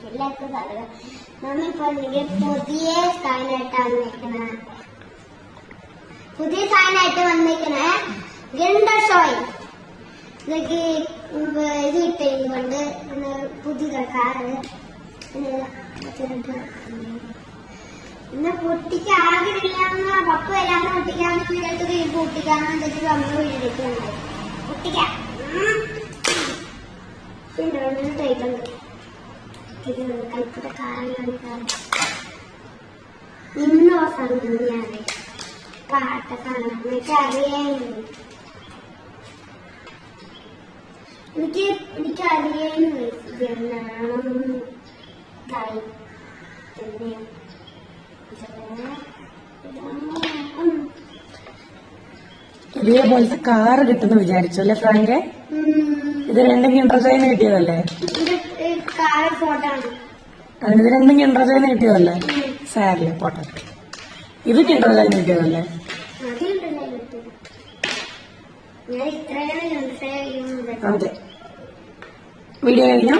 എല്ലാവർക്കും പറയുക നമ്മളിപ്പോ പുതിയ സാധനമായിട്ടാണ് വന്നേക്കണേ. പുതിയ സാധനമായിട്ട് വന്നേക്കണേ ഗണ്ടർ ഷോയ്. ഇതൊക്കെ ഇത് കിട്ടിയതുകൊണ്ട് പുതിയ കാറ് പിന്നെ പൊട്ടിക്ക് ആഗ്രഹമില്ലാന്ന് പപ്പ വരാന്ന് പൊട്ടിക്കാന്ന് പൊട്ടിക്കാന്ന് എന്തൊക്കെ നമ്മൾ വീട്ടിലേക്കുണ്ട് പൊട്ടിക്കാം. ടൈറ്റുണ്ട് കൽപ്പറ്റ കാറാണ് ഇന്നോ സംഗതിയാണ് പാട്ടൊക്കെയാണ് എനിക്കറിയാനുണ്ട്. എനിക്കറിയാനും ഇതേപോലത്തെ കാറ് കിട്ടുന്നു വിചാരിച്ചു അല്ലേ ഫ്രാങ്കെ? ഇത് രണ്ടും കിണ്ടർജോയിന് കിട്ടിയതല്ലേ? ഇത് രണ്ടും കിണ്ടർജോയിന് കിട്ടിയതല്ലേ? സാരില്ല പോട്ടെ. ഇത് കിണ്ടർജോയിന് കിട്ടിയതല്ലേ? അതെ. വീഡിയോ കഴിഞ്ഞോ?